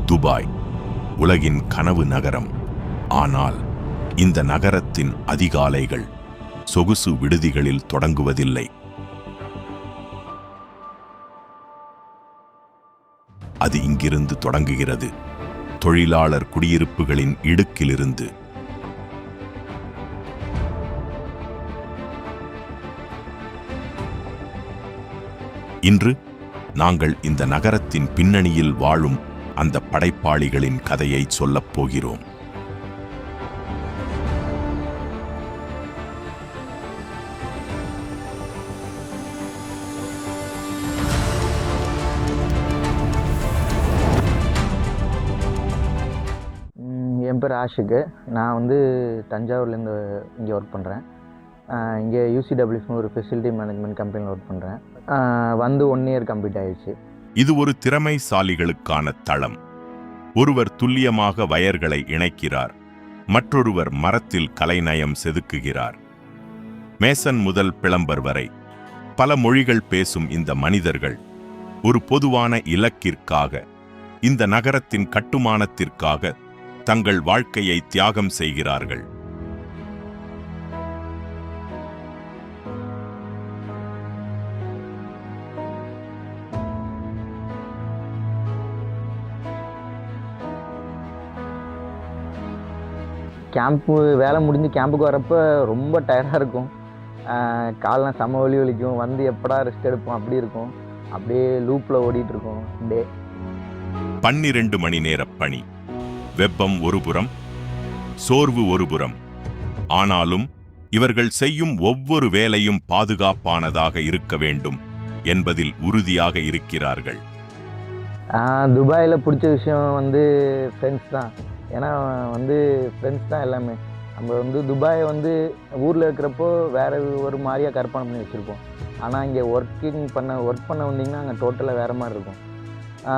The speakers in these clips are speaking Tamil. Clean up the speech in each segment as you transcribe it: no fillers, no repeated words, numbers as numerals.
துபாய் உலகின் கனவு நகரம். ஆனால் இந்த நகரத்தின் அதிகாலைகள் சொகுசு விடுதிகளில் தொடங்குவதில்லை. அது இங்கிருந்து தொடங்குகிறது, தொழிலாளர் குடியிருப்புகளின் இடுக்கிலிருந்து. இன்று நாங்கள் இந்த நகரத்தின் பின்னணியில் வாழும் அந்த படைப்பாளிகளின் கதையை சொல்லப் போகிறோம். என் பேர் ஆஷிக்கு. நான் தஞ்சாவூர்லேருந்து இங்கே ஒர்க் பண்ணுறேன். இங்கே யூசிடபிள்யூஸ்னு ஒரு ஃபெசிலிட்டி மேனேஜ்மெண்ட் கம்பெனியில் ஒர்க் பண்ணுறேன். 1 இயர் கம்ப்ளீட் ஆயிடுச்சு. இது ஒரு திறமைசாலிகளுக்கான தளம். ஒருவர் துல்லியமாக வயர்களை இணைக்கிறார், மற்றொருவர் மரத்தில் கலைநயம் செதுக்குகிறார். மேசன் முதல் பிளம்பர் வரை பல மொழிகள் பேசும் இந்த மனிதர்கள் ஒரு பொதுவான இலக்கிற்காக, இந்த நகரத்தின் கட்டுமானத்திற்காக தங்கள் வாழ்க்கையை தியாகம் செய்கிறார்கள். வேலை முடிஞ்சு கேம்புக்கு வரப்போ ரொம்ப டயர்டாக இருக்கும். காலெலாம் செம வலிக்கும். எப்படா ரெஸ்ட் எடுப்போம் அப்படி இருக்கும். அப்படியே லூப்பில் ஓடிட்டு இருக்கோம் டே. 12 மணி நேர பணி, வெப்பம் ஒருபுறம், சோர்வு ஒருபுறம். ஆனாலும் இவர்கள் செய்யும் ஒவ்வொரு வேலையும் பாதுகாப்பானதாக இருக்க வேண்டும் என்பதில் உறுதியாக இருக்கிறார்கள். துபாயில் பிடிச்ச விஷயம் ஃப்ரெண்ட்ஸ் தான். ஏன்னா ஃப்ரெண்ட்ஸ் தான் எல்லாமே. நம்ம துபாயை ஊரில் இருக்கிறப்போ வேறு ஒரு மாதிரியாக கற்பனை பண்ணி வச்சுருப்போம். ஆனால் இங்கே ஒர்க் பண்ண வந்தீங்கன்னா அங்கே டோட்டலாக வேறு மாதிரி இருக்கும்.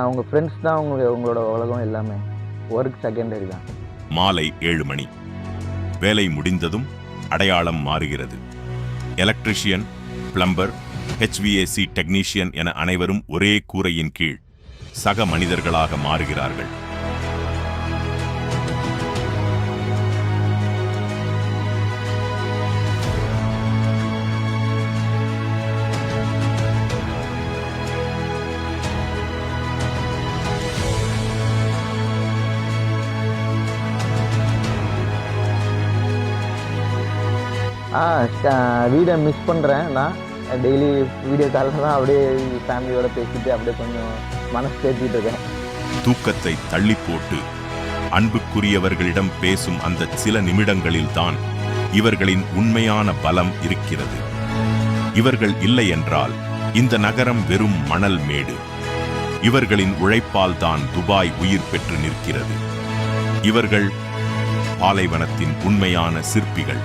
உங்கள் ஃப்ரெண்ட்ஸ் தான் உங்களோட உலகம். எல்லாமே ஒர்க் செகண்டரி தான். மாலை 7 மணி. வேலை முடிந்ததும் அடையாளம் மாறுகிறது. எலக்ட்ரிஷியன், பிளம்பர், HVAC டெக்னீஷியன் என அனைவரும் ஒரே கூரையின் கீழ் சக மனிதர்களாக மாறுகிறார்கள். வீடை மிஸ் பண்ணுறேன். நான் டெய்லி வீடியோ காலில் தான் அப்படியே ஃபேமிலியோட பேசிட்டு அப்படியே கொஞ்சம் மனசு தேத்திட்டு இருக்கேன். தூக்கத்தை தள்ளி போட்டு அன்புக்குரியவர்களிடம் பேசும் அந்த சில நிமிடங்களில்தான் இவர்களின் உண்மையான பலம் இருக்கிறது. இவர்கள் இல்லை என்றால் இந்த நகரம் வெறும் மணல் மேடு. இவர்களின் உழைப்பால் தான் துபாய் உயிர் பெற்று நிற்கிறது. இவர்கள் பாலைவனத்தின் உண்மையான சிற்பிகள்.